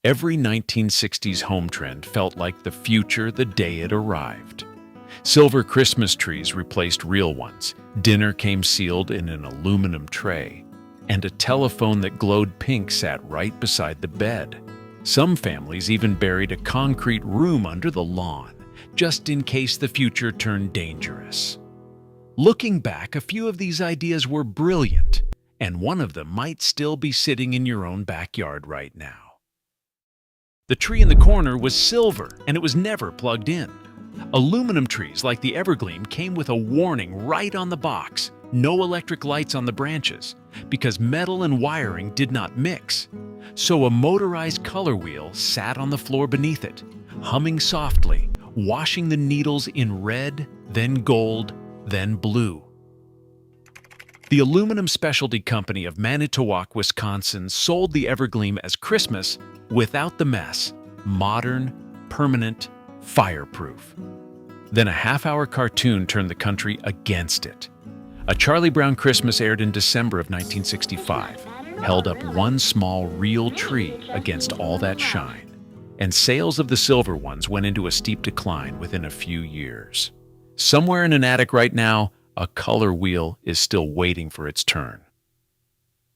Every 1960s home trend felt like the future the day it arrived. Silver Christmas trees replaced real ones, dinner came sealed in an aluminum tray, and a telephone that glowed pink sat right beside the bed. Some families even buried a concrete room under the lawn, just in case the future turned dangerous. Looking back, a few of these ideas were brilliant, and one of them might still be sitting in your own backyard right now. The tree in the corner was silver, and it was never plugged in. Aluminum trees like the Evergleam came with a warning right on the box: no electric lights on the branches, because metal and wiring did not mix. So a motorized color wheel sat on the floor beneath it, humming softly, washing the needles in red, then gold, then blue. The aluminum specialty company of Manitowoc, Wisconsin sold the Evergleam as Christmas without the mess: modern, permanent, fireproof. Then a half-hour cartoon turned the country against it. A Charlie Brown Christmas aired in December of 1965, held up one small real tree against all that shine, and sales of the silver ones went into a steep decline within a few years. Somewhere in an attic right now, a color wheel is still waiting for its turn.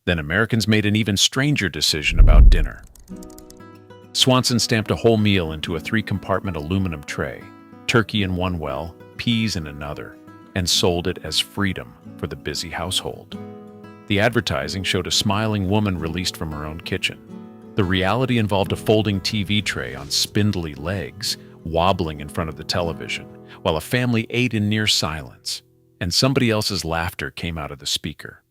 Then Americans made an even stranger decision about dinner. Swanson stamped a whole meal into a 3-compartment aluminum tray, turkey in one well, peas in another, and sold it as freedom for the busy household. The advertising showed a smiling woman released from her own kitchen. The reality involved a folding TV tray on spindly legs, wobbling in front of the television, while a family ate in near silence, and somebody else's laughter came out of the speaker.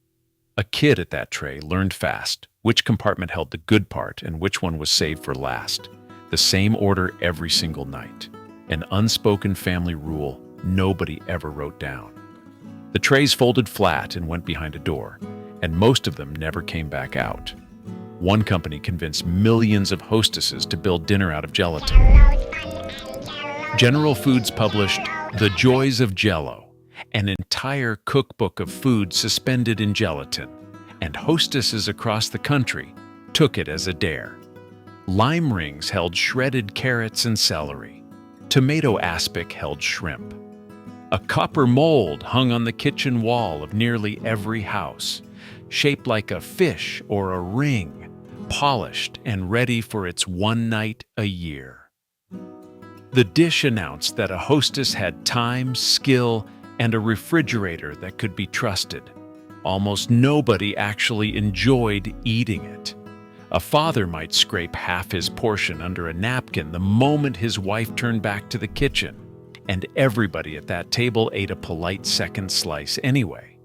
A kid at that tray learned fast which compartment held the good part and which one was saved for last. The same order every single night. An unspoken family rule nobody ever wrote down. The trays folded flat and went behind a door, and most of them never came back out. One company convinced millions of hostesses to build dinner out of gelatin. General Foods published The Joys of Jell-O, an entire cookbook of food suspended in gelatin, and hostesses across the country took it as a dare. Lime rings held shredded carrots and celery. Tomato aspic held shrimp. A copper mold hung on the kitchen wall of nearly every house, shaped like a fish or a ring, polished and ready for its one night a year. The dish announced that a hostess had time, skill, and a refrigerator that could be trusted. Almost nobody actually enjoyed eating it. A father might scrape half his portion under a napkin the moment his wife turned back to the kitchen, and everybody at that table ate a polite second slice anyway.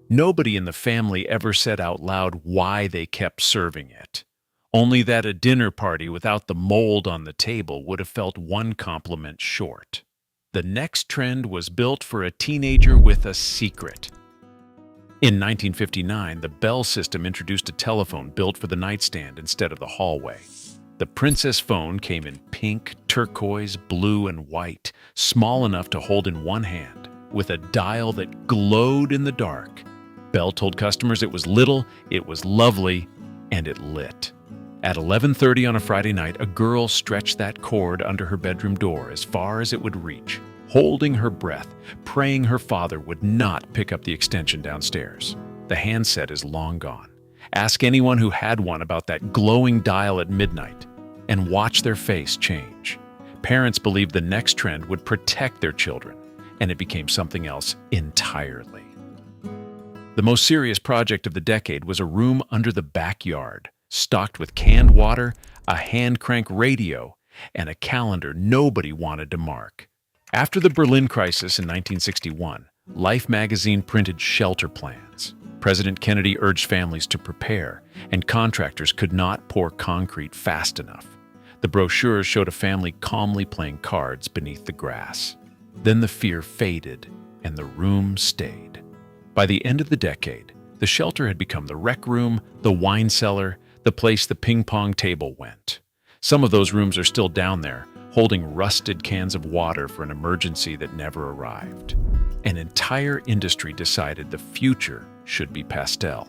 Nobody in the family ever said out loud why they kept serving it, only that a dinner party without the mold on the table would have felt one compliment short. The next trend was built for a teenager with a secret. In 1959, the Bell system introduced a telephone built for the nightstand instead of the hallway. The Princess phone came in pink, turquoise, blue, and white, small enough to hold in one hand, with a dial that glowed in the dark. Bell told customers it was little, it was lovely, and it lit. At 11:30 on a Friday night, a girl stretched that cord under her bedroom door as far as it would reach, holding her breath, praying her father would not pick up the extension downstairs. The handset is long gone. Ask anyone who had one about that glowing dial at midnight, and watch their face change. Parents believed the next trend would protect their children, and it became something else entirely. The most serious project of the decade was a room under the backyard, stocked with canned water, a hand-crank radio, and a calendar nobody wanted to mark. After the Berlin crisis in 1961, Life magazine printed shelter plans. President Kennedy urged families to prepare, and contractors could not pour concrete fast enough. The brochures showed a family calmly playing cards beneath the grass. Then the fear faded, and the room stayed. By the end of the decade, the shelter had become the rec room, the wine cellar, the place the ping-pong table went. Some of those rooms are still down there, holding rusted cans of water for an emergency that never arrived. An entire industry decided the future should be pastel.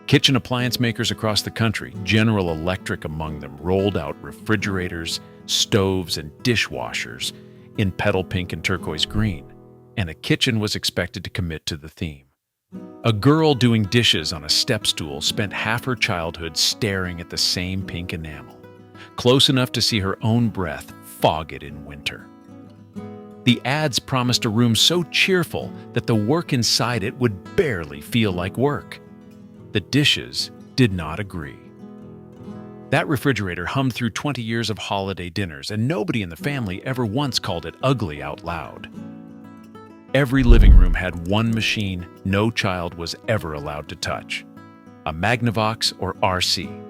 Kitchen appliance makers across the country, General Electric among them, rolled out refrigerators, stoves, and dishwashers in Petal pink and turquoise green, and a kitchen was expected to commit to the theme. A girl doing dishes on a step stool spent half her childhood staring at the same pink enamel, close enough to see her own breath fog it in winter. The ads promised a room so cheerful that the work inside it would barely feel like work. The dishes did not agree. That refrigerator hummed through 20 years of holiday dinners, and nobody in the family ever once called it ugly out loud. Every living room had one machine no child was ever allowed to touch: a Magnavox or RC.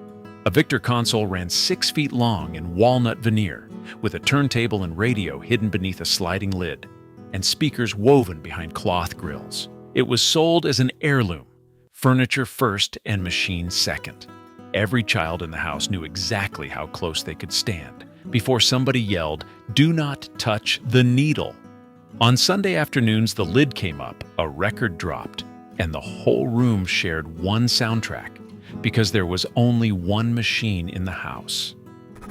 A Victor console ran 6 feet long in walnut veneer, with a turntable and radio hidden beneath a sliding lid, and speakers woven behind cloth grills. It was sold as an heirloom, furniture first and machine second. Every child in the house knew exactly how close they could stand before somebody yelled, "Do not touch the needle." On Sunday afternoons, the lid came up, a record dropped, and the whole room shared one soundtrack because there was only one machine in the house.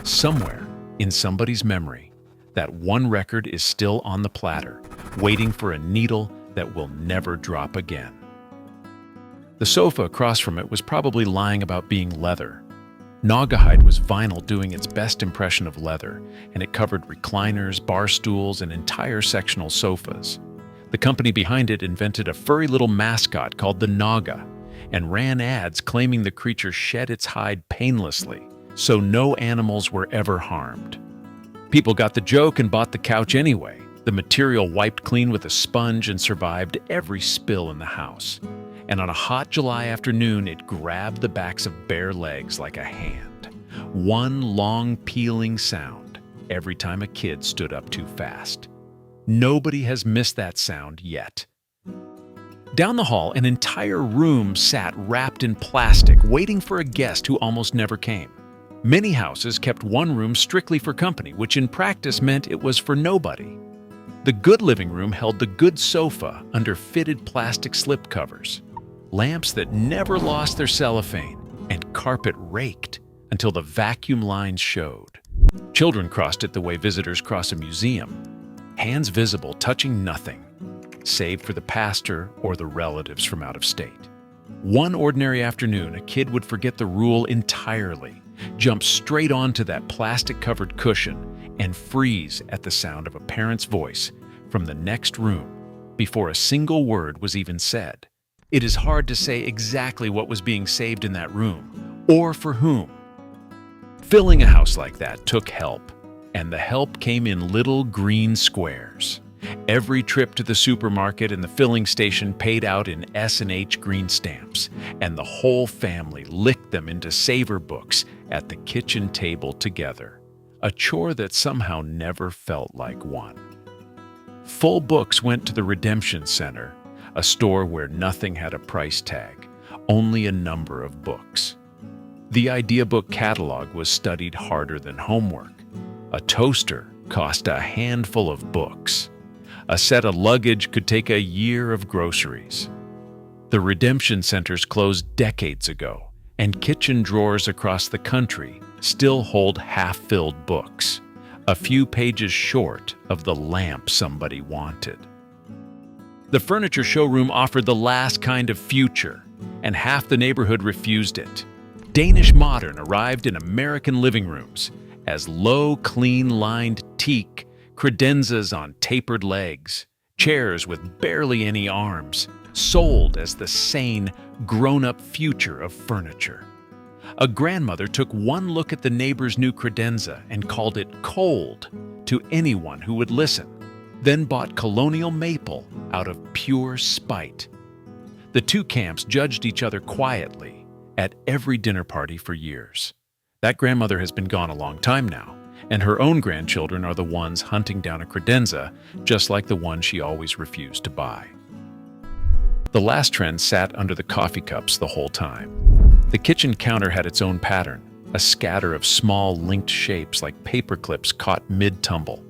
Somewhere, in somebody's memory, that one record is still on the platter, waiting for a needle that will never drop again. The sofa across from it was probably lying about being leather. Naugahyde was vinyl doing its best impression of leather, and it covered recliners, bar stools, and entire sectional sofas. The company behind it invented a furry little mascot called the Nauga, and ran ads claiming the creature shed its hide painlessly, so no animals were ever harmed. People got the joke and bought the couch anyway. The material wiped clean with a sponge and survived every spill in the house. And on a hot July afternoon, it grabbed the backs of bare legs like a hand. One long peeling sound every time a kid stood up too fast. Nobody has missed that sound yet. Down the hall, an entire room sat wrapped in plastic, waiting for a guest who almost never came. Many houses kept one room strictly for company, which in practice meant it was for nobody. The good living room held the good sofa under fitted plastic slipcovers, lamps that never lost their cellophane, and carpet raked until the vacuum lines showed. Children crossed it the way visitors cross a museum, hands visible, touching nothing, save for the pastor or the relatives from out of state. One ordinary afternoon, a kid would forget the rule entirely, jump straight onto that plastic-covered cushion, and freeze at the sound of a parent's voice from the next room before a single word was even said. It is hard to say exactly what was being saved in that room, or for whom. Filling a house like that took help, and the help came in little green squares. Every trip to the supermarket and the filling station paid out in S&H Green Stamps, and the whole family licked them into saver books at the kitchen table together, a chore that somehow never felt like one. Full books went to the Redemption Center, a store where nothing had a price tag, only a number of books. The Ideabook catalog was studied harder than homework. A toaster cost a handful of books. A set of luggage could take a year of groceries. The redemption centers closed decades ago, and kitchen drawers across the country still hold half-filled books, a few pages short of the lamp somebody wanted. The furniture showroom offered the last kind of future, and half the neighborhood refused it. Danish Modern arrived in American living rooms as low, clean-lined teak credenzas on tapered legs, chairs with barely any arms, sold as the sane, grown-up future of furniture. A grandmother took one look at the neighbor's new credenza and called it cold to anyone who would listen, then bought colonial maple out of pure spite. The two camps judged each other quietly at every dinner party for years. That grandmother has been gone a long time now, and her own grandchildren are the ones hunting down a credenza, just like the one she always refused to buy. The last trend sat under the coffee cups the whole time. The kitchen counter had its own pattern, a scatter of small linked shapes like paper clips caught mid-tumble.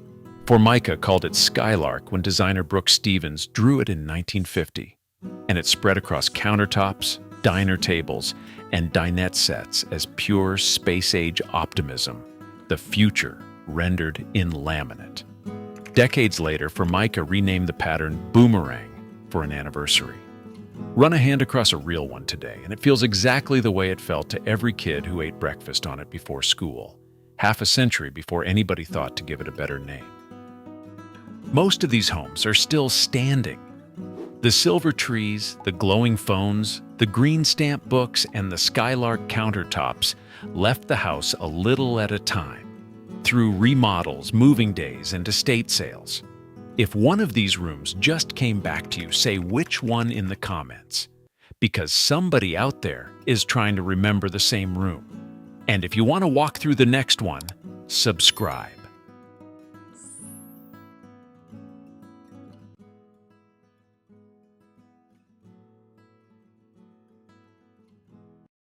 Formica called it Skylark when designer Brooke Stevens drew it in 1950, and it spread across countertops, diner tables, and dinette sets as pure space-age optimism, the future rendered in laminate. Decades later, Formica renamed the pattern Boomerang for an anniversary. Run a hand across a real one today, and it feels exactly the way it felt to every kid who ate breakfast on it before school, half a century before anybody thought to give it a better name. Most of these homes are still standing. The silver trees, the glowing phones, the green stamp books, and the Skylark countertops left the house a little at a time, through remodels, moving days, and estate sales. If one of these rooms just came back to you, say which one in the comments, because somebody out there is trying to remember the same room. And if you want to walk through the next one, subscribe.